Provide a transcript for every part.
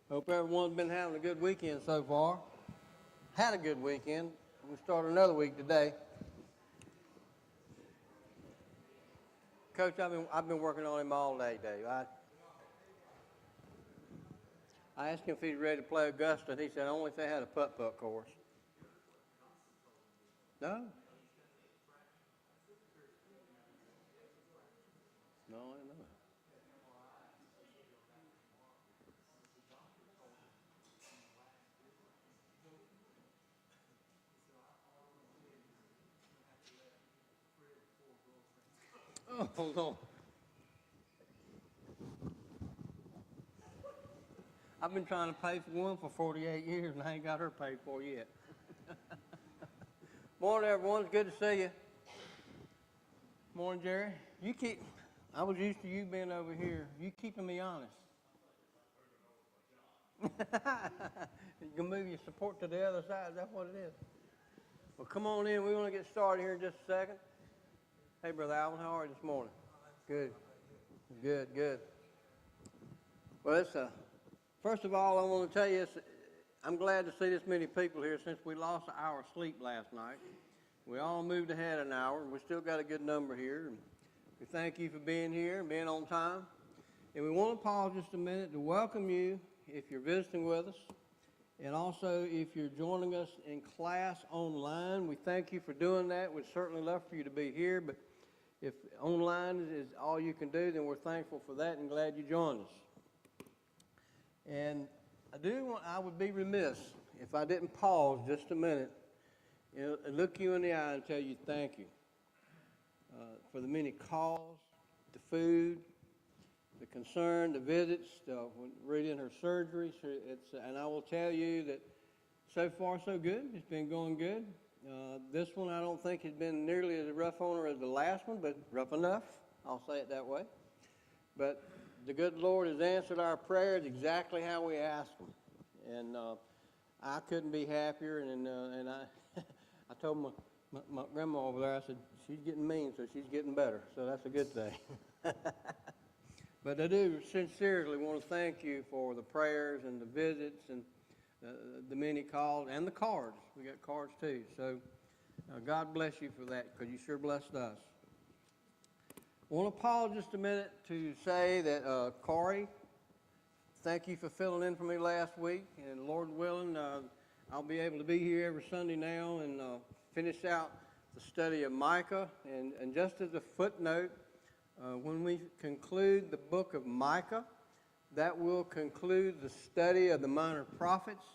Hope everyone's been having a good weekend so far. Had a good weekend. We start another week today. Coach, I've been working on him all day, Dave. I asked him if he's ready to play Augusta, and he said only if they had a putt-putt course. No? No, I don't know. Oh, hold on. I've been trying to pay for one for 48 years, and I ain't got her paid for yet. Morning, everyone. It's good to see you. Morning, Jerry. I was used to you being over here. You keeping me honest. You can move your support to the other side. Is that what it is? Well, come on in. We want to get started here in just a second. Hey, Brother Alvin, how are you this morning? Good. Good. Well, first of all, I want to tell you, I'm glad to see this many people here since we lost an hour of sleep last night. We all moved ahead an hour, and we still got a good number here. And we thank you for being here and being on time. And we want to pause just a minute to welcome you if you're visiting with us. And also, if you're joining us in class online, we thank you for doing that. We'd certainly love for you to be here, but if online is all you can do, then we're thankful for that and glad you joined us. And I would be remiss if I didn't pause just a minute and look you in the eye and tell you thank you for the many calls, the food, the concern, the visits, Rita and her surgery. And I will tell you that so far so good. It's been going good. This one I don't think has been nearly as rough on her as the last one, but rough enough. I'll say it that way. But the good Lord has answered our prayers exactly how we asked them. And I couldn't be happier. And I I told my grandma over there, I said, she's getting mean, so she's getting better. So that's a good thing. But I do sincerely want to thank you for the prayers and the visits and the many calls and the cards. We got cards too. So God bless you for that, because you sure blessed us. I want to pause just a minute to say that Corey, thank you for filling in for me last week. And Lord willing, I'll be able to be here every Sunday now and finish out the study of Micah. And just as a footnote, when we conclude the book of Micah, that will conclude the study of the minor prophets,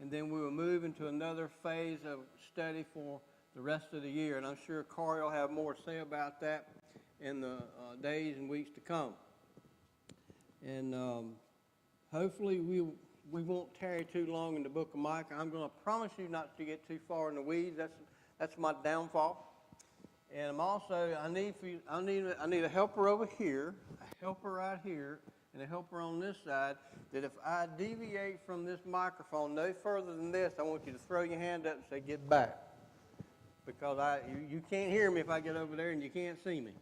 and then we will move into another phase of study for the rest of the year. And I'm sure Corey will have more to say about that in the days and weeks to come. And hopefully we won't tarry too long in the book of Micah. I'm going to promise you not to get too far in the weeds. That's my downfall. And I'm also, I need a helper over here, a helper right here, and a helper on this side, that if I deviate from this microphone no further than this, I want you to throw your hand up and say, get back. Because you can't hear me if I get over there, and you can't see me.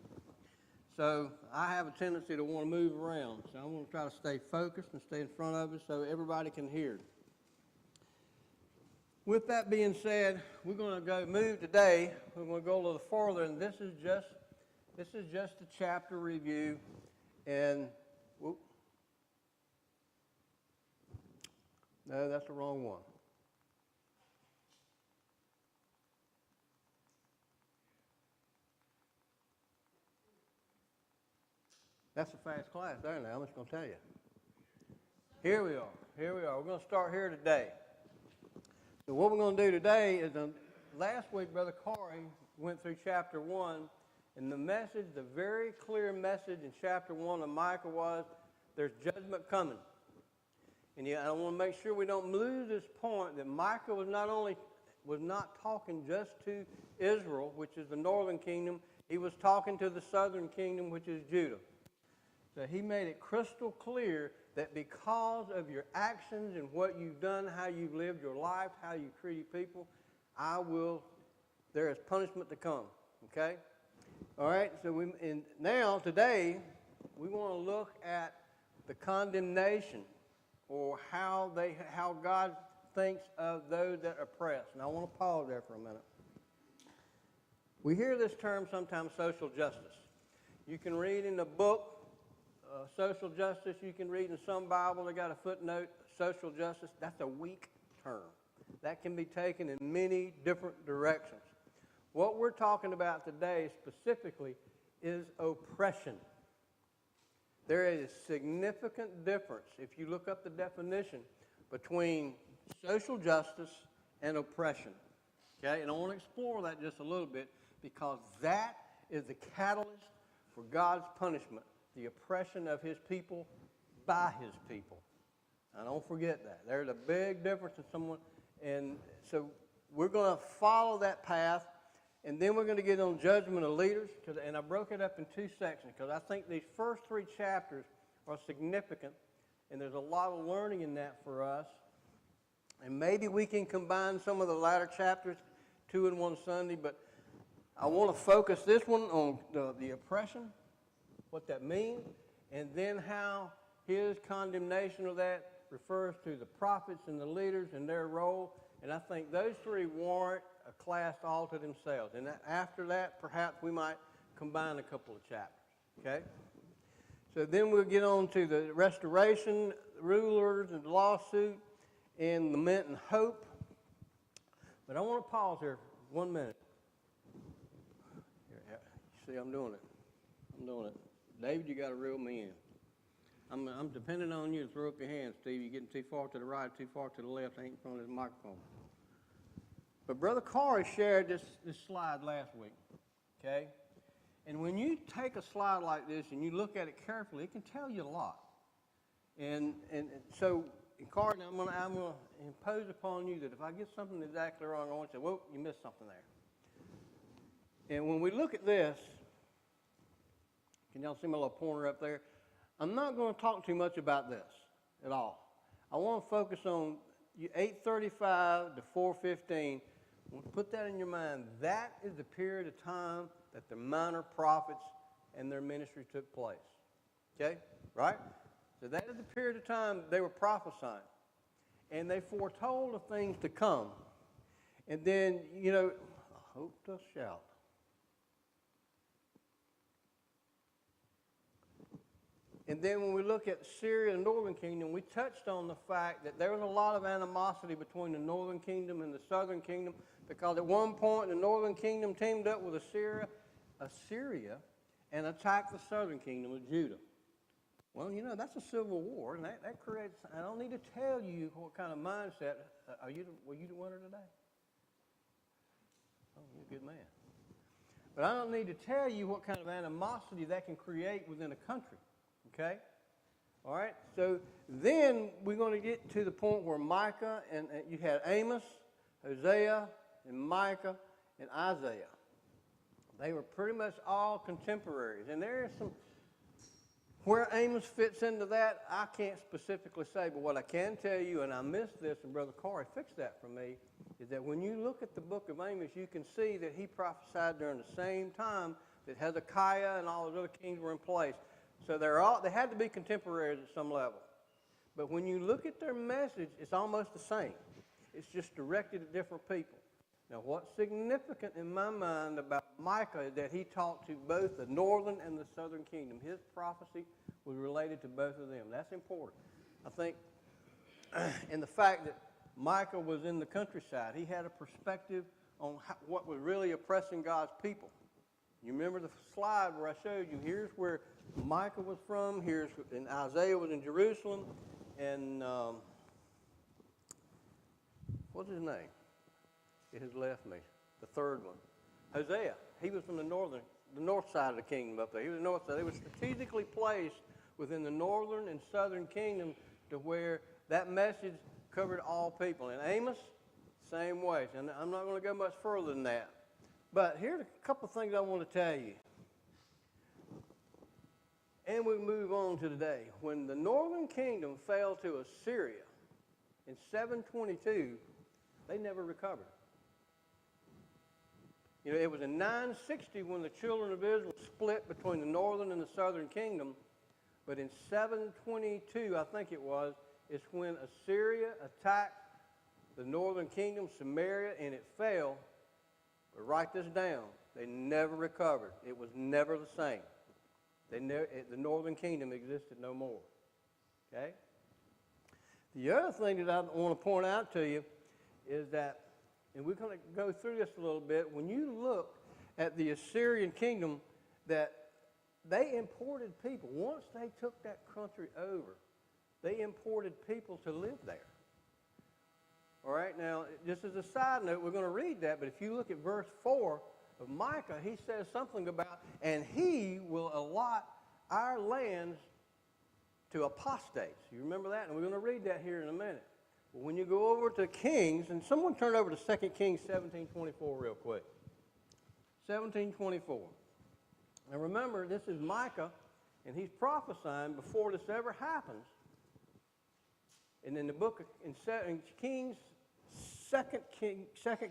So I have a tendency to want to move around. So I want to try to stay focused and stay in front of us so everybody can hear. With that being said, we're going to move today. We're going to go a little further, and this is just a chapter review. And whoop, no, that's the wrong one. That's a fast class there now. I'm just going to tell you. Here we are. We're going to start here today. So what we're going to do today is, last week, Brother Corey went through chapter 1, and the very clear message in chapter 1 of Micah was, there's judgment coming. And I want to make sure we don't lose this point that Micah was not talking just to Israel, which is the northern kingdom. He was talking to the southern kingdom, which is Judah. So he made it crystal clear that because of your actions and what you've done, how you've lived your life, how you treat people, there is punishment to come. Okay? All right, so today, we want to look at the condemnation or how God thinks of those that oppress. And I want to pause there for a minute. We hear this term sometimes, social justice. You can read in the book, social justice. You can read in some Bible, they got a footnote, social justice. That's a weak term. That can be taken in many different directions. What we're talking about today specifically is oppression. There is a significant difference, if you look up the definition, between social justice and oppression. Okay, and I want to explore that just a little bit because that is the catalyst for God's punishment, the oppression of his people by his people. Now, don't forget that. There's a big difference in someone, and so we're going to follow that path, and then we're going to get on judgment of leaders, and I broke it up in two sections because I think these first three chapters are significant, and there's a lot of learning in that for us. And maybe we can combine some of the latter chapters, 2 in one Sunday, but I want to focus this one on the oppression, what that means, and then how his condemnation of that refers to the prophets and the leaders and their role. And I think those three warrant a class all to themselves. And after that, perhaps we might combine a couple of chapters, okay? So then we'll get on to the restoration, rulers, and lawsuit, and lament and hope. But I want to pause here 1 minute. See, I'm doing it. David, you got to reel me in. I'm depending on you to throw up your hands, Steve. You're getting too far to the right, too far to the left. I ain't in front of this microphone. But Brother Corey shared this slide last week, okay? And when you take a slide like this and you look at it carefully, it can tell you a lot. And so, Corey, I'm going to impose upon you that if I get something exactly wrong, I want you to say, whoa, you missed something there. And when we look at this, can y'all see my little pointer up there? I'm not going to talk too much about this at all. I want to focus on 835 to 415. Put that in your mind. That is the period of time that the minor prophets and their ministry took place. Okay? Right? So that is the period of time they were prophesying. And they foretold of things to come. And then, hope to shout. And then when we look at Syria and the northern kingdom, we touched on the fact that there was a lot of animosity between the northern kingdom and the southern kingdom because at one point the northern kingdom teamed up with Assyria and attacked the southern kingdom of Judah. Well, that's a civil war, and that creates, I don't need to tell you what kind of mindset. Were you the winner today? Oh, you're a good man. But I don't need to tell you what kind of animosity that can create within a country. Okay? All right? So then we're going to get to the point where Micah, and you had Amos, Hosea, and Micah, and Isaiah. They were pretty much all contemporaries. And there is some, where Amos fits into that, I can't specifically say, but what I can tell you, and I missed this, and Brother Corey fixed that for me, is that when you look at the book of Amos, you can see that he prophesied during the same time that Hezekiah and all those other kings were in place. So they had to be contemporaries at some level. But when you look at their message, it's almost the same. It's just directed at different people. Now, what's significant in my mind about Micah is that he talked to both the northern and the southern kingdom. His prophecy was related to both of them. That's important. I think, and the fact that Micah was in the countryside, he had a perspective on what was really oppressing God's people. You remember the slide where I showed you, here's where Micah was from, and Isaiah was in Jerusalem, and what's his name? It has left me. The third one. Hosea. He was from the north side of the kingdom up there. He was the north side. They were strategically placed within the northern and southern kingdom to where that message covered all people. And Amos, same way. And I'm not going to go much further than that. But here's a couple of things I want to tell you. And we move on to today. When the northern kingdom fell to Assyria in 722, they never recovered. It was in 960 when the children of Israel split between the northern and the southern kingdom. But in 722, I think it was, is when Assyria attacked the northern kingdom, Samaria, and it fell. But write this down. They never recovered. It was never the same. The northern kingdom existed no more. Okay? The other thing that I want to point out to you is that, and we're going to go through this a little bit, when you look at the Assyrian kingdom, that they imported people. Once they took that country over, they imported people to live there. All right, now, just as a side note, we're going to read that, but if you look at verse 4 of Micah, he says something about, and he will allot our lands to apostates. You remember that? And we're going to read that here in a minute. But when you go over to Kings, and someone turn over to 2 Kings 17:24 real quick. 17:24. Now remember, this is Micah, and he's prophesying before this ever happens. And in the book of in Kings, 2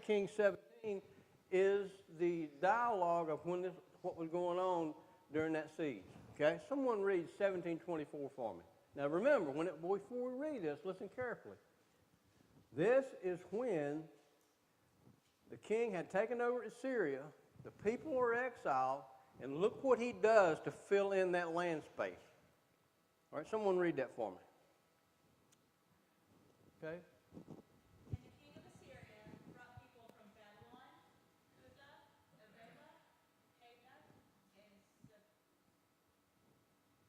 Kings 17 is the dialogue of what was going on during that siege. Okay? Someone read 17:24 for me. Now remember, before we read this, listen carefully. This is when the king had taken over Assyria, the people were exiled, and look what he does to fill in that land space. All right, someone read that for me. Okay? And the king of Assyria brought people from Babylon, Cutha, Aveva, Hamath, and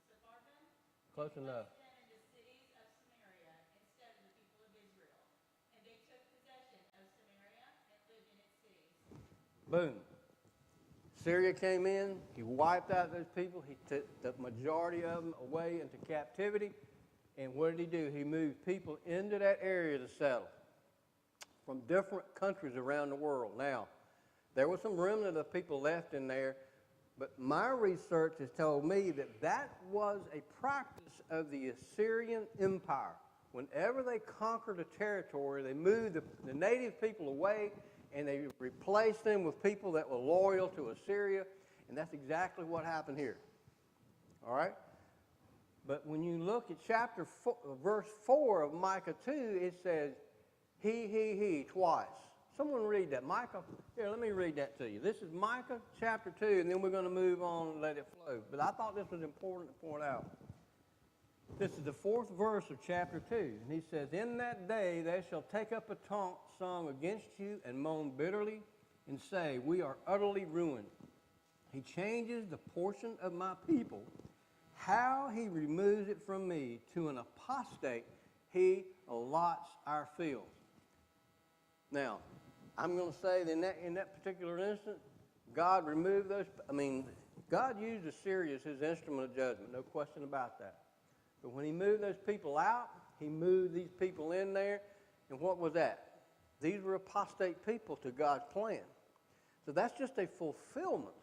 Sepharvaim. Close enough. Them in the cities of Samaria instead of the people of Israel. And they took possession of Samaria and lived in its cities. Boom. Syria came in, he wiped out those people, he took the majority of them away into captivity, and what did he do? He moved people into that area to settle from different countries around the world. Now, there was some remnant of people left in there, but my research has told me that that was a practice of the Assyrian Empire. Whenever they conquered a territory, they moved the native people away, and they replaced them with people that were loyal to Assyria, and that's exactly what happened here. All right? But when you look at verse 4 of Micah 2, it says, he, twice. Someone read that. Micah, here, let me read that to you. This is Micah chapter 2, and then we're going to move on and let it flow. But I thought this was important to point out. This is the 4th verse of chapter 2. And he says, in that day they shall take up a taunt song against you and moan bitterly and say, we are utterly ruined. He changes the portion of my people. How he removes it from me. To an apostate he allots our fields. Now, I'm going to say that in that particular instance, God removed those. God used Assyria as his instrument of judgment. No question about that. But when he moved those people out, he moved these people in there. And what was that? These were apostate people to God's plan. So that's just a fulfillment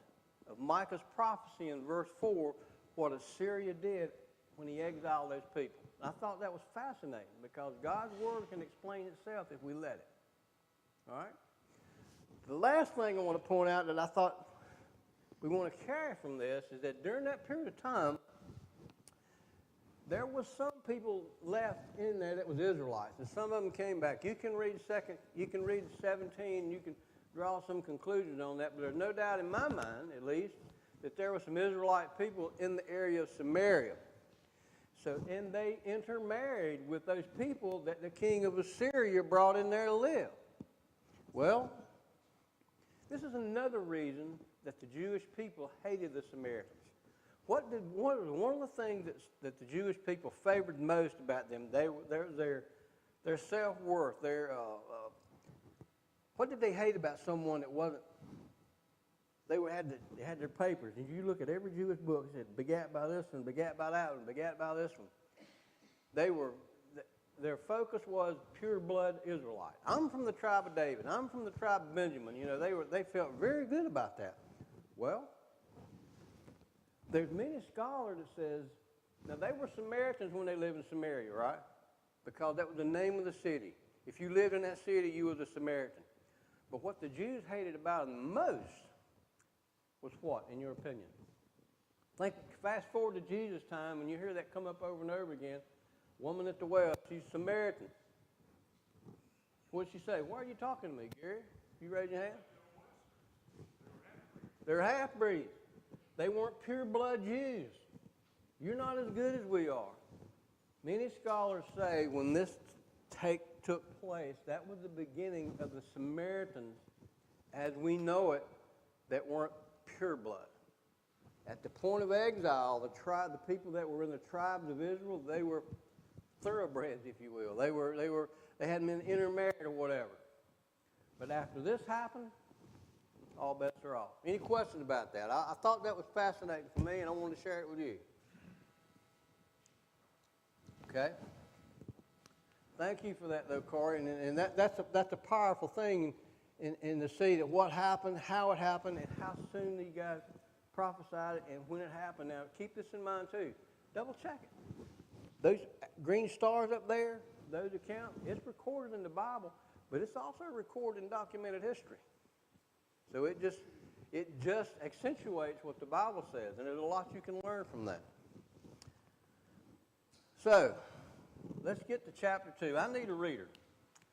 of Micah's prophecy in verse 4, what Assyria did when he exiled those people. And I thought that was fascinating because God's word can explain itself if we let it. All right? The last thing I want to point out that I thought we want to carry from this is that during that period of time, there was some people left in there that was Israelites, and some of them came back. You can read 17, you can draw some conclusions on that, but there's no doubt in my mind, at least, that there were some Israelite people in the area of Samaria. And they intermarried with those people that the king of Assyria brought in there to live. Well, this is another reason that the Jewish people hated the Samaritans. One of the things that the Jewish people favored most about them, their self-worth, what did they hate about someone that wasn't? They had their papers. If you look at every Jewish book, it said begat by this one, begat by that one, begat by this one. Their focus was pure blood Israelite. I'm from the tribe of David. I'm from the tribe of Benjamin. You know, they felt very good about that. Well, there's many scholars that says, now they were Samaritans when they lived in Samaria, right? Because that was the name of the city. If you lived in that city, you was a Samaritan. But what the Jews hated about them most was what, in your opinion? Fast forward to Jesus' time, and you hear that come up over and over again. Woman at the well, she's Samaritan. What'd she say? Why are you talking to me, Gary? You raise your hand? They're half-breeds. They weren't pure-blood Jews. You're not as good as we are. Many scholars say when this took place, that was the beginning of the Samaritans as we know it that weren't pure blood. At the point of exile, the people that were in the tribes of Israel, they were thoroughbreds, if you will. They hadn't been intermarried or whatever. But after this happened, all bets are off. Any questions about that? I thought that was fascinating for me, and I wanted to share it with you. Okay? Thank you for that, though, Corey. And that's a powerful thing in to see that what happened, how it happened, and how soon you guys prophesied it, and when it happened. Now, keep this in mind, too. Double check it. Those green stars up there, those accounts, it's recorded in the Bible, but it's also recorded in documented history. So it just accentuates what the Bible says, and there's a lot you can learn from that. So, let's get to chapter 2. I need a reader.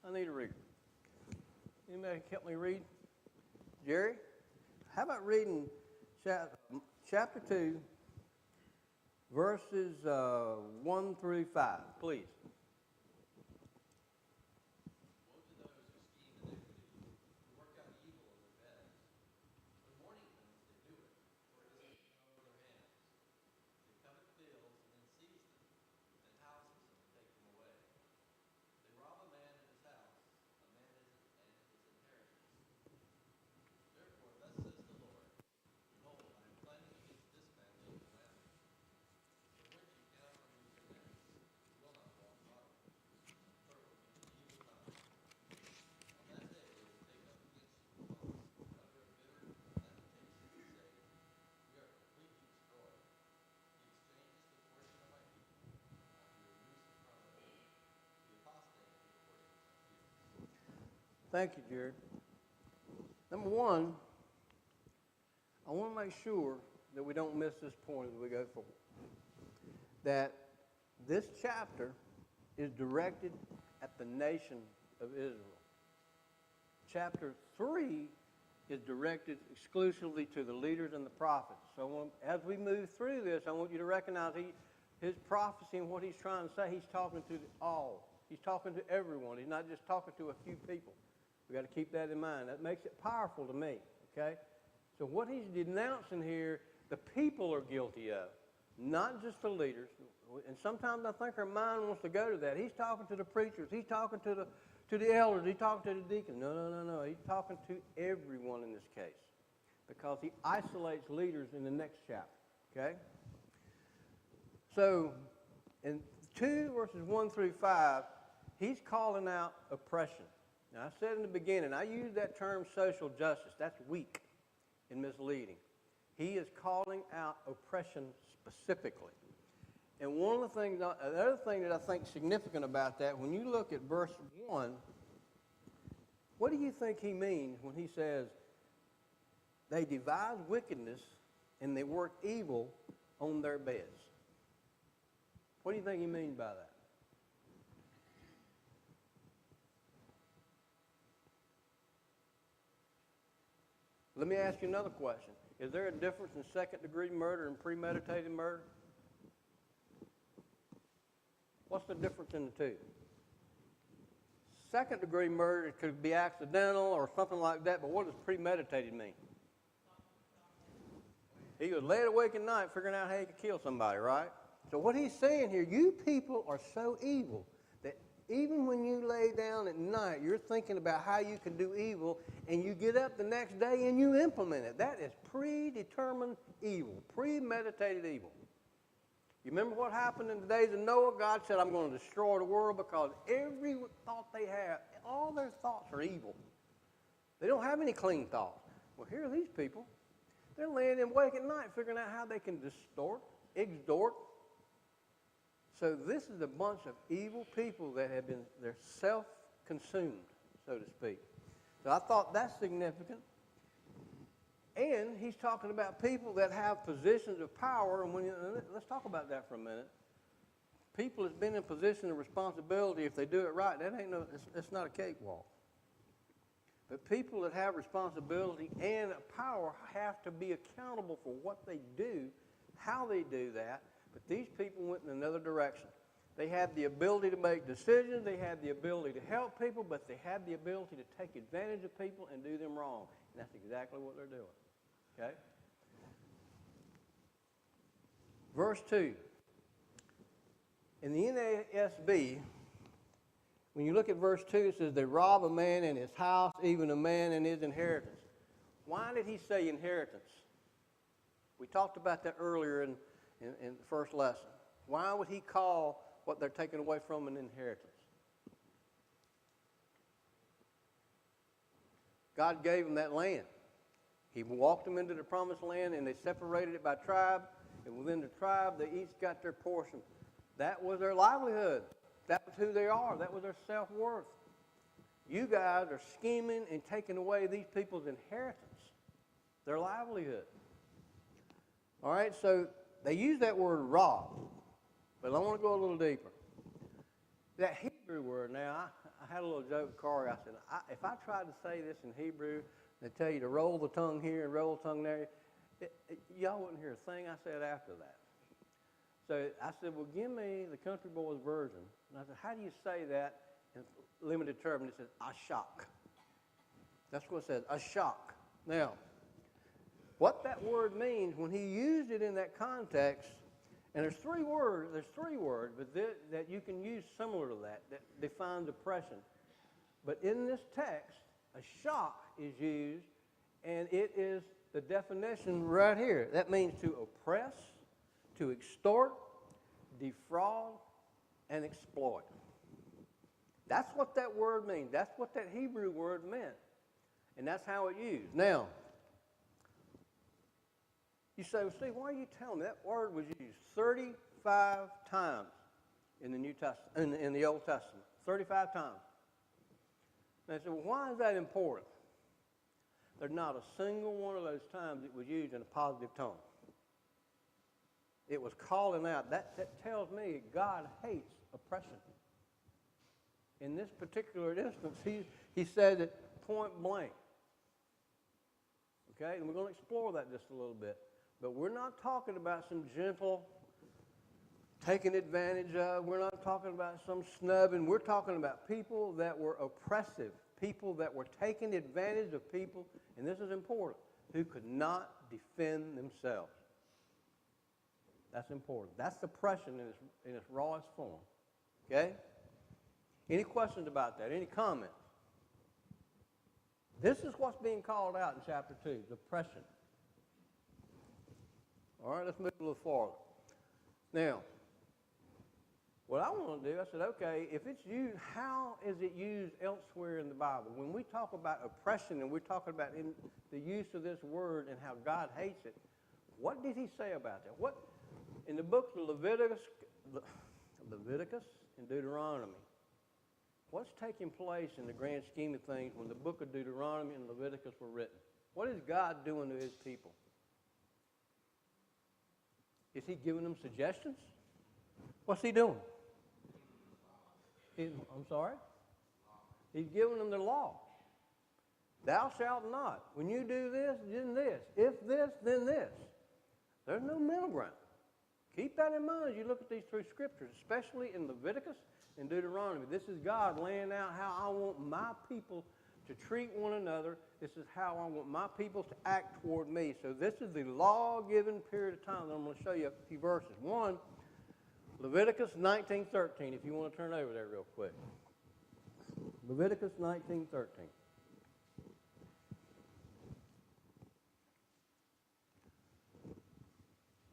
Anybody help me read? Jerry? How about reading chapter 2, verses 1 through 5, please? Thank you, Jared. Number one, I want to make sure that we don't miss this point as we go forward. That this chapter is directed at the nation of Israel. Chapter 3 is directed exclusively to the leaders and the prophets. So as we move through this, I want you to recognize his prophecy and what he's trying to say, he's talking to all. He's talking to everyone. He's not just talking to a few people. We've got to keep that in mind. That makes it powerful to me, okay? So what he's denouncing here, the people are guilty of, not just the leaders. And sometimes I think our mind wants to go to that. He's talking to the preachers. He's talking to the elders. He's talking to the deacons. No. He's talking to everyone in this case because he isolates leaders in the next chapter, okay? So in 2 verses 1 through 5, he's calling out oppression. Now, I said in the beginning, I use that term social justice. That's weak and misleading. He is calling out oppression specifically. And one of the things, the other thing that I think is significant about that, when you look at verse 1, what do you think he means when he says, they devise wickedness and they work evil on their beds? What do you think he means by that? Let me ask you another question. Is there a difference in second-degree murder and premeditated murder? What's the difference in the two? Second-degree murder could be accidental or something like that, but what does premeditated mean? He was laid awake at night figuring out how he could kill somebody, right? So what he's saying here, you people are so evil that even when you lay down at night, you're thinking about how you can do evil, and you get up the next day and you implement it. That is predetermined evil, premeditated evil. You remember what happened in the days of Noah? God said, I'm going to destroy the world because every thought they have, all their thoughts are evil. They don't have any clean thoughts. Well, here are these people. They're laying awake at night figuring out how they can extort. So this is a bunch of evil people that have been, they're self-consumed, so to speak. So I thought that's significant. And he's talking about people that have positions of power. And let's talk about that for a minute. people that's been in position of responsibility, if they do it right, it's not a cakewalk. But people that have responsibility and power have to be accountable for what they do, how they do that. But these people went in another direction. They had the ability to make decisions, they had the ability to help people, but they had the ability to take advantage of people and do them wrong. And that's exactly what they're doing. Okay? Verse 2. In the NASB, when you look at verse 2, it says, they rob a man in his house, even a man in his inheritance. Why did he say inheritance? We talked about that earlier in the first lesson. Why would he call what they're taking away from an inheritance? God gave them that land. He walked them into the promised land, and they separated it by tribe. And within the tribe, they each got their portion. That was their livelihood. That was who they are. That was their self-worth. You guys are scheming and taking away these people's inheritance, their livelihood. All right, so they use that word rob, but I want to go a little deeper. That Hebrew word, now, I had a little joke with Corey. I said, if I tried to say this in Hebrew, they tell you to roll the tongue here and roll the tongue there, y'all wouldn't hear a thing I said after that. So I said, well, give me the country boy's version. And I said, how do you say that in limited term? And it says, ashak. That's what it says, ashak. Now, what that word means, when he used it in that context, and there's three words, but that you can use similar to that defines oppression. But in this text, ashak is used, and it is the definition right here. That means to oppress, to extort, defraud, and exploit. That's what that word means. That's what that Hebrew word meant. And that's how it's used. Now, you say, well, Steve, why are you telling me that word was used 35 times in the New Testament, in the Old Testament? 35 times. And I said, well, why is that important? There's not a single one of those times it was used in a positive tone. It was calling out. That tells me God hates oppression. In this particular instance, he said it point blank. Okay, and we're going to explore that just a little bit. But we're not talking about some gentle taking advantage of. We're not talking about some snubbing. We're talking about people that were oppressive, people that were taking advantage of people, and this is important, who could not defend themselves. That's important. That's oppression in its rawest form. Okay? Any questions about that? Any comments? This is what's being called out in chapter 2, the oppression. All right, let's move a little farther. Now, what I want to do, I said, okay, if it's used, how is it used elsewhere in the Bible? When we talk about oppression and we're talking about in the use of this word and how God hates it, what did he say about that? What in the books of Leviticus and Deuteronomy, what's taking place in the grand scheme of things when the book of Deuteronomy and Leviticus were written? What is God doing to his people? Is he giving them suggestions? What's he doing? I'm sorry? He's giving them the law. Thou shalt not. When you do this, then this. If this, then this. There's no middle ground. Keep that in mind as you look at these three scriptures, especially in Leviticus and Deuteronomy. This is God laying out how I want my people to treat one another. This is how I want my people to act toward me. So this is the law-given period of time. I'm going to show you a few verses. One, Leviticus 19:13, if you want to turn over there real quick. Leviticus 19:13.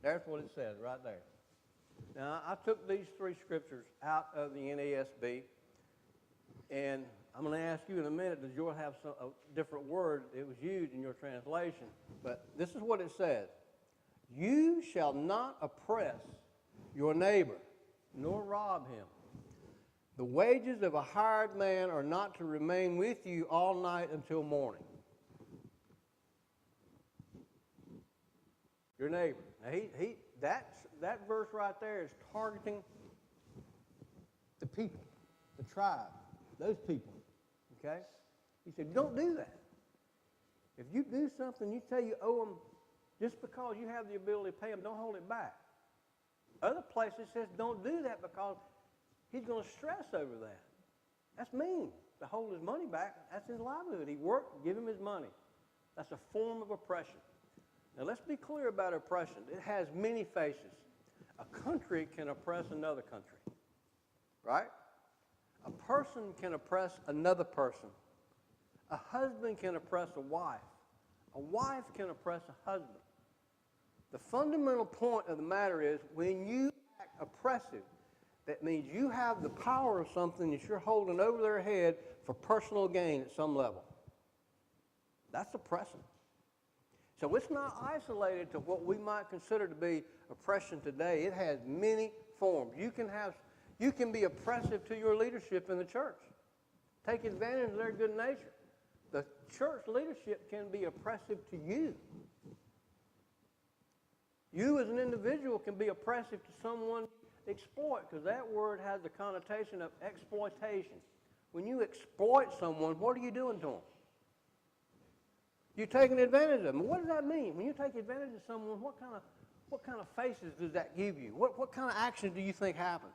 There's what it says right there. Now, I took these three scriptures out of the NASB, and I'm going to ask you in a minute, does yours have a different word that was used in your translation? But this is what it says. You shall not oppress your neighbor, nor rob him. The wages of a hired man are not to remain with you all night until morning. Your neighbor. Now that verse right there is targeting the people, the tribe, those people, okay? He said, don't do that. If you do something, you say you owe them just because you have the ability to pay them, don't hold it back. Other places says don't do that because he's going to stress over that. That's mean, to hold his money back. That's his livelihood. He worked, give him his money. That's a form of oppression. Now, let's be clear about oppression. It has many faces. A country can oppress another country, right? A person can oppress another person. A husband can oppress a wife. A wife can oppress a husband. The fundamental point of the matter is when you act oppressive, that means you have the power of something that you're holding over their head for personal gain at some level. That's oppression. So it's not isolated to what we might consider to be oppression today. It has many forms. You can be oppressive to your leadership in the church. Take advantage of their good nature. The church leadership can be oppressive to you. You as an individual can be oppressive to someone exploit, because that word has the connotation of exploitation. When you exploit someone, what are you doing to them? You're taking advantage of them. What does that mean? When you take advantage of someone, what kind of faces does that give you? What kind of action do you think happen?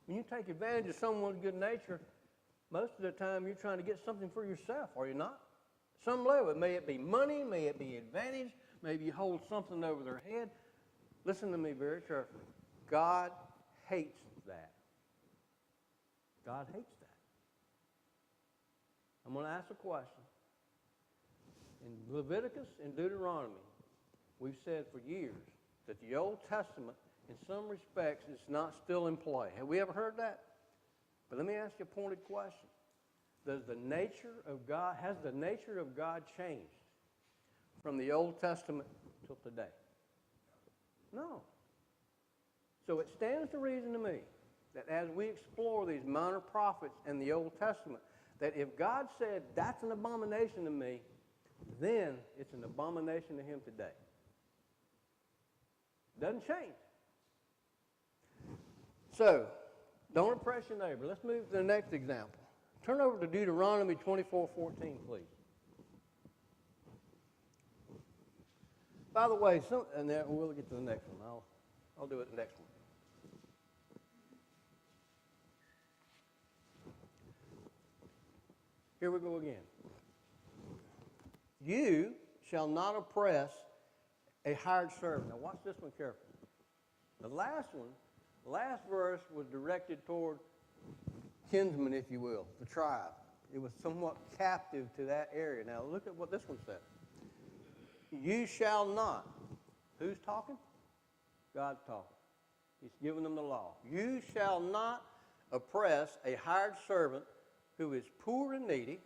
When you take advantage of someone's good nature, most of the time you're trying to get something for yourself, are you not? Some level. May it be money, may it be advantage, maybe you hold something over their head. Listen to me very carefully. God hates that. God hates that. I'm going to ask a question. In Leviticus and Deuteronomy, we've said for years that the Old Testament, in some respects, is not still in play. Have we ever heard that? But let me ask you a pointed question. Has the nature of God changed from the Old Testament till today? No. So it stands to reason to me that as we explore these minor prophets in the Old Testament, that if God said that's an abomination to me, then it's an abomination to him today. Doesn't change. So, don't oppress your neighbor. Let's move to the next example. Turn over to Deuteronomy 24:14, please. By the way, and then we'll get to the next one. I'll do it the next one. Here we go again. You shall not oppress a hired servant. Now watch this one carefully. The last verse was directed toward kinsmen, if you will, the tribe. It was somewhat captive to that area. Now look at what this one says. You shall not. Who's talking? God's talking. He's giving them the law. You shall not oppress a hired servant who is poor and needy,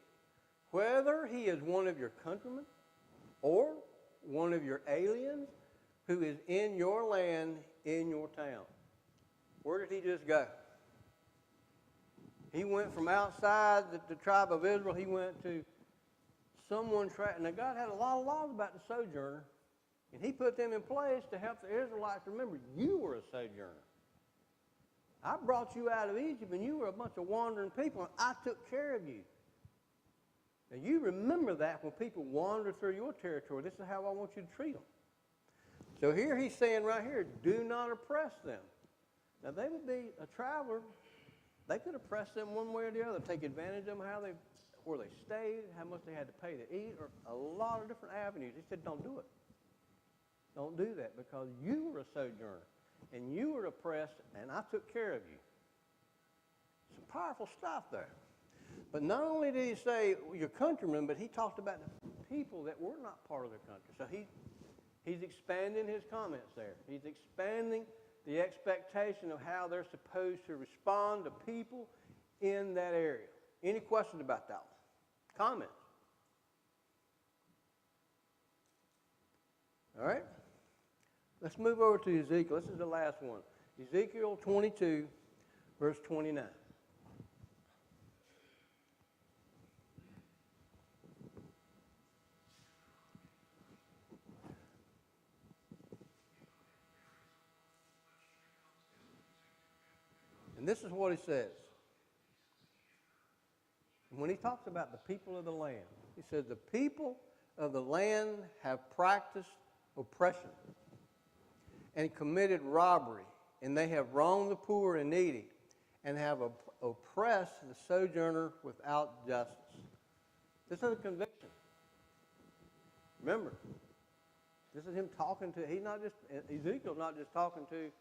whether he is one of your countrymen or one of your aliens who is in your land, in your town. Where did he just go? He went from outside the tribe of Israel. He went to someone. Now, God had a lot of laws about the sojourner, and he put them in place to help the Israelites remember you were a sojourner. I brought you out of Egypt, and you were a bunch of wandering people, and I took care of you. Now, you remember that when people wander through your territory. This is how I want you to treat them. So here he's saying right here, do not oppress them. Now, they would be a traveler. They could oppress them one way or the other, take advantage of them, where they stayed, how much they had to pay to eat, or a lot of different avenues. He said, don't do it. Don't do that because you were a sojourner, and you were oppressed, and I took care of you. Some powerful stuff there. But not only did he say your countrymen, but he talked about the people that were not part of their country. So he's expanding his comments there. He's expanding the expectation of how they're supposed to respond to people in that area. Any questions about that one? Comments? All right. Let's move over to Ezekiel. This is the last one. Ezekiel 22, verse 29. And this is what he says. when he talks about the people of the land, he says, the people of the land have practiced oppression and committed robbery, and they have wronged the poor and needy, and have oppressed the sojourner without justice. This is a conviction. Remember, this is him talking to, Ezekiel's not just talking to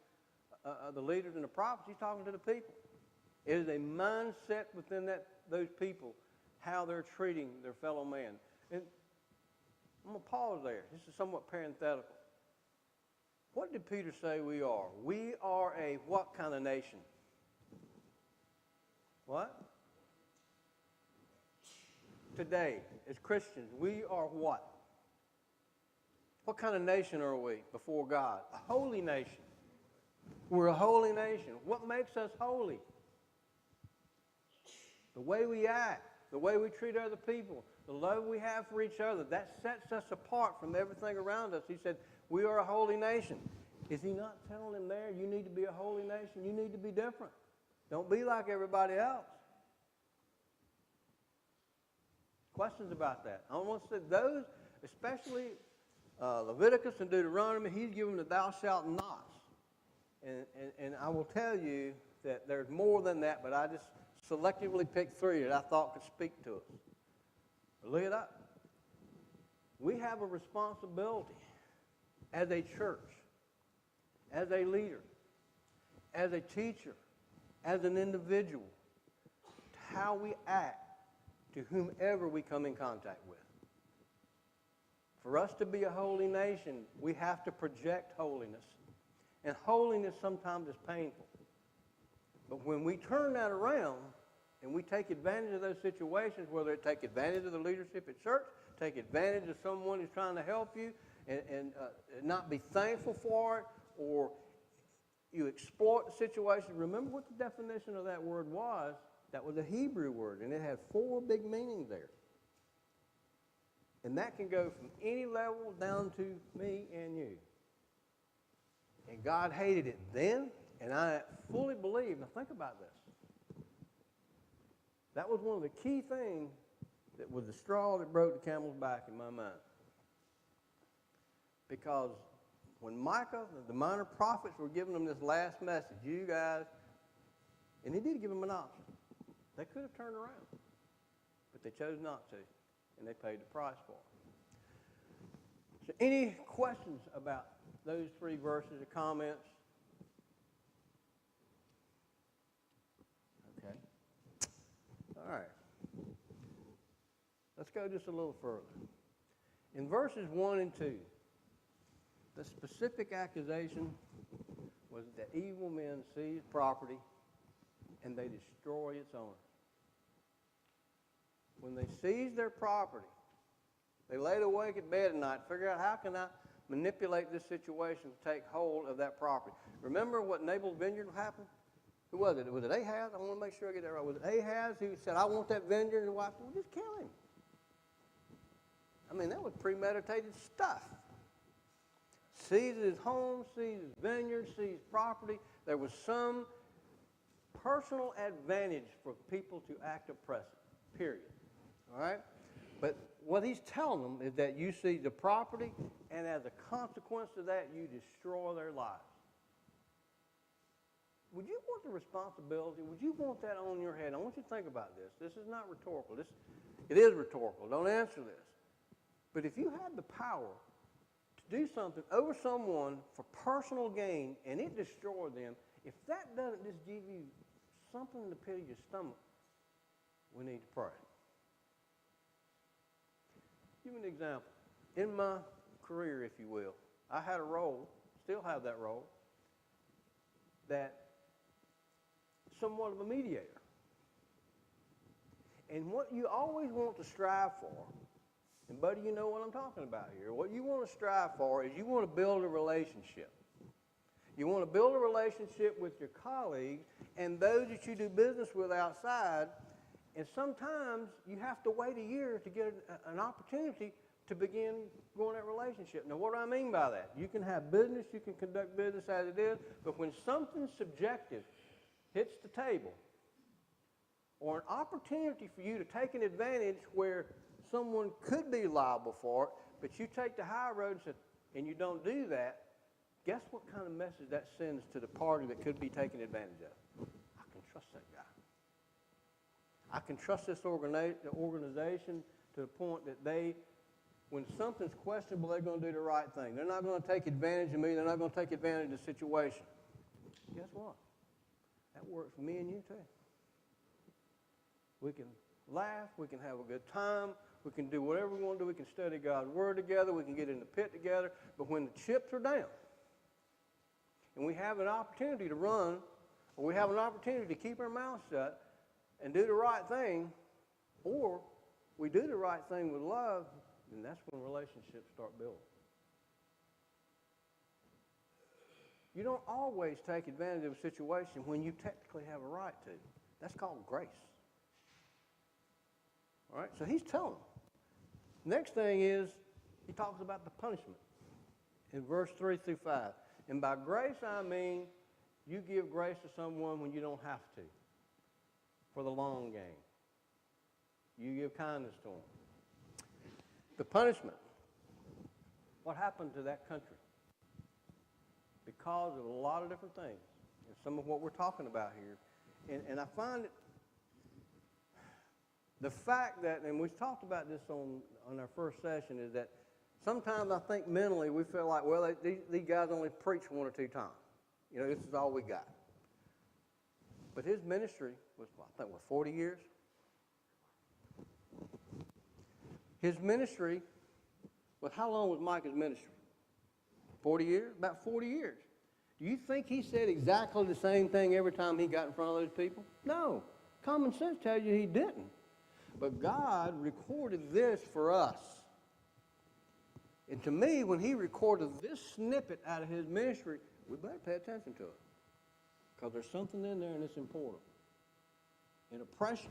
the leaders and the prophets, he's talking to the people. It is a mindset within those people, how they're treating their fellow man. And I'm going to pause there. This is somewhat parenthetical. What did Peter say we are? We are a what kind of nation? What? Today, as Christians, we are what? What kind of nation are we before God? A holy nation. We're a holy nation. What makes us holy? The way we act, the way we treat other people, the love we have for each other, that sets us apart from everything around us. He said, we are a holy nation. Is he not telling them there, you need to be a holy nation? You need to be different. Don't be like everybody else. Questions about that? I want to say those, especially Leviticus and Deuteronomy, he's given the thou shalt nots. And I will tell you that there's more than that, but I just selectively picked 3 that I thought could speak to us. But look it up. We have a responsibility as a church, as a leader, as a teacher, as an individual, to how we act to whomever we come in contact with. For us to be a holy nation, we have to project holiness. And holiness sometimes is painful. But when we turn that around and we take advantage of those situations, whether it take advantage of the leadership at church, take advantage of someone who's trying to help you, and not be thankful for it, or you exploit the situation. Remember what the definition of that word was. That was a Hebrew word, and it had 4 big meanings there. And that can go from any level down to me and you. And God hated it then, and I fully believe, now think about this. That was one of the key things that was the straw that broke the camel's back in my mind. Because when Micah, the minor prophets, were giving them this last message, you guys, and he did give them an option. They could have turned around, but they chose not to, and they paid the price for it. So any questions about those 3 verses or comments? Okay. All right. Let's go just a little further. In verses 1 and 2, the specific accusation was that evil men seize property and they destroy its owner. When they seized their property, they laid awake at bed at night, figure out how can I manipulate this situation to take hold of that property. Remember what Nabal's vineyard happened? Who was it? Was it Ahaz? I want to make sure I get that right. Was it Ahaz who said, I want that vineyard? And the wife said, well, just kill him. I mean, that was premeditated stuff. Seized his home, seized his vineyard, seized property. There was some personal advantage for people to act oppressive, period. All right? But what he's telling them is that you seize the property, and as a consequence of that, you destroy their lives. Would you want the responsibility? Would you want that on your head? I want you to think about this. This is not rhetorical. It is rhetorical. Don't answer this. But if you had the power to do something over someone for personal gain and it destroyed them, if that doesn't just give you something in the pit of your stomach, we need to pray. Give me an example. In my career, if you will, I had a role, still have that role, that somewhat of a mediator. And what you always want to strive for, and buddy, you know what I'm talking about here, what you want to strive for is you want to build a relationship. You want to build a relationship with your colleagues and those that you do business with outside, and sometimes you have to wait a year to get an opportunity to begin growing that relationship. Now, what do I mean by that? You can have business, you can conduct business as it is, but when something subjective hits the table, or an opportunity for you to take an advantage where someone could be liable for it, but you take the high road and you don't do that, guess what kind of message that sends to the party that could be taken advantage of? I can trust that guy. I can trust this organization to the point that when something's questionable, they're going to do the right thing. They're not going to take advantage of me. They're not going to take advantage of the situation. Guess what? That works for me and you too. We can laugh. We can have a good time. We can do whatever we want to do. We can study God's Word together. We can get in the pit together. But when the chips are down and we have an opportunity to run, or we have an opportunity to keep our mouths shut and do the right thing, or we do the right thing with love, then that's when relationships start building. You don't always take advantage of a situation when you technically have a right to. That's called grace. All right, so he's telling them. Next thing is, he talks about the punishment in verse 3 through 5. And by grace, I mean you give grace to someone when you don't have to, for the long game. You give kindness to them. The punishment. What happened to that country? Because of a lot of different things, and some of what we're talking about here. And I find it, the fact that, and we've talked about this on our first session, is that sometimes I think mentally we feel like, well, these guys only preach one or two times. You know, this is all we got. But his ministry was, I think, 40 years? His ministry, how long was Micah's ministry? 40 years? About 40 years. Do you think he said exactly the same thing every time he got in front of those people? No. Common sense tells you he didn't. But God recorded this for us. And to me, when he recorded this snippet out of his ministry, we better pay attention to it. Because there's something in there and it's important. In oppression.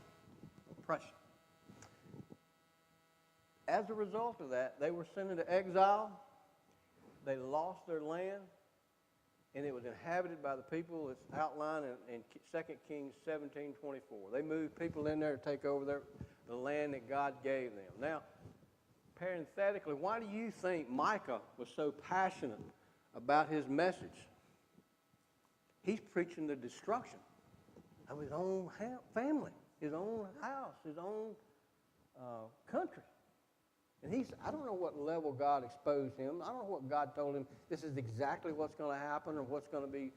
As a result of that, they were sent into exile. They lost their land. And it was inhabited by the people that's outlined in 2 Kings 17:24. They moved people in there to take over the land that God gave them. Now, parenthetically, why do you think Micah was so passionate about his message? He's preaching the destruction of his own family, his own house, his own country. And I don't know what level God exposed him. I don't know what God told him, this is exactly what's going to happen or what's going to be,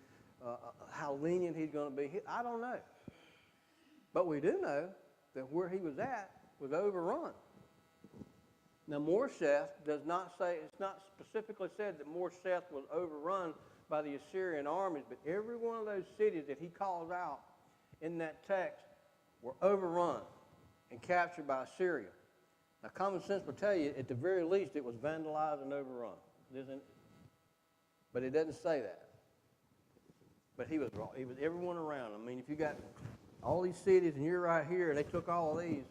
how lenient he's going to be. I don't know. But we do know that where he was at was overrun. Now, Moresheth does not say, it's not specifically said that Moresheth was overrun by the Assyrian armies, but every one of those cities that he calls out in that text were overrun and captured by Assyria. Now, common sense will tell you, at the very least, it was vandalized and overrun. But it doesn't say that. But he was wrong. He was everyone around. I mean, if you got all these cities and you're right here and they took all of these,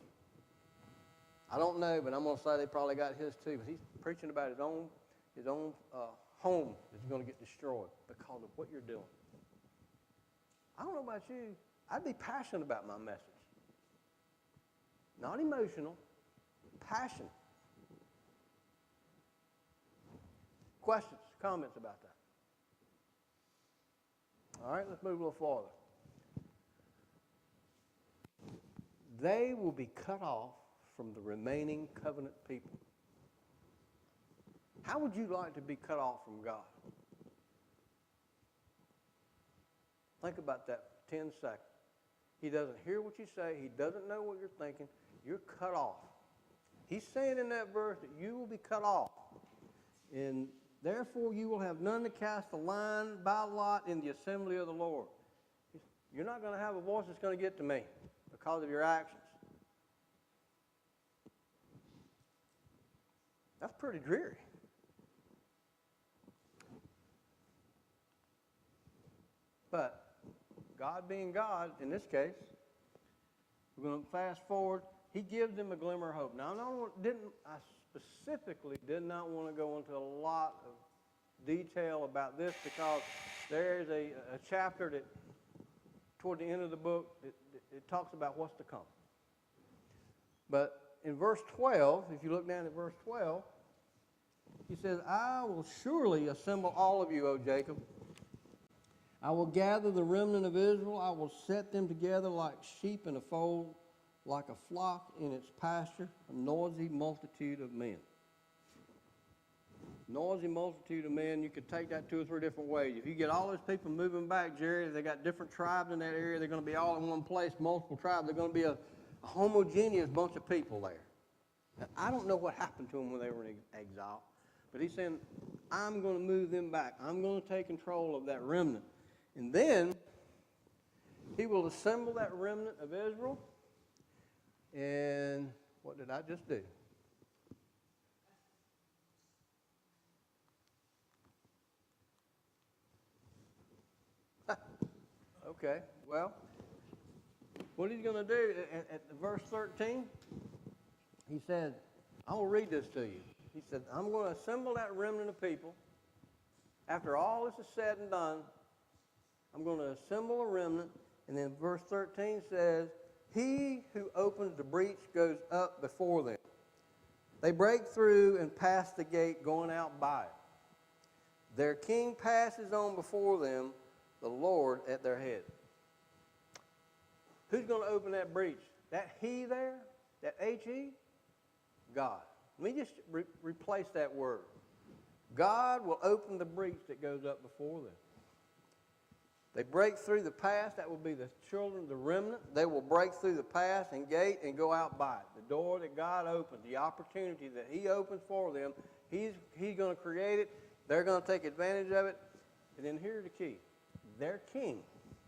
I don't know, but I'm going to say they probably got his too. But he's preaching about his own home is going to get destroyed because of what you're doing. I don't know about you. I'd be passionate about my message. Not emotional. Passion. Questions, comments about that? All right, let's move a little farther. They will be cut off from the remaining covenant people. How would you like to be cut off from God? Think about that for 10 seconds. He doesn't hear what you say. He doesn't know what you're thinking. You're cut off. He's saying in that verse that you will be cut off. And therefore you will have none to cast a line by lot in the assembly of the Lord. You're not going to have a voice that's going to get to me because of your actions. That's pretty dreary. But God being God, in this case, we're going to fast forward. He gives them a glimmer of hope. Now, I specifically did not want to go into a lot of detail about this because there is a chapter that, toward the end of the book, it It talks about what's to come. But in verse 12, if you look down at verse 12, he says, I will surely assemble all of you, O Jacob. I will gather the remnant of Israel. I will set them together like sheep in a fold, like a flock in its pasture, a noisy multitude of men. Noisy multitude of men, you could take that 2 or 3 different ways. If you get all those people moving back, Jerry, they got different tribes in that area. They're going to be all in one place, multiple tribes. They're going to be a homogeneous bunch of people there. Now, I don't know what happened to them when they were in exile, but he's saying, I'm going to move them back. I'm going to take control of that remnant. And then he will assemble that remnant of Israel. And what did I just do? Okay, well, what he's going to do at verse 13, he said, I will read this to you. He said, I'm going to assemble that remnant of people. After all this is said and done, I'm going to assemble a remnant. And then verse 13 says, he who opens the breach goes up before them. They break through and pass the gate going out by it. Their king passes on before them, the Lord at their head. Who's going to open that breach? That he there? That H-E? God. Let me just replace that word. God will open the breach that goes up before them. They break through the pass. That will be the children, the remnant. They will break through the pass and gate and go out by it. The door that God opens, the opportunity that he opens for them, he's going to create it. They're going to take advantage of it. And then here's the key. Their king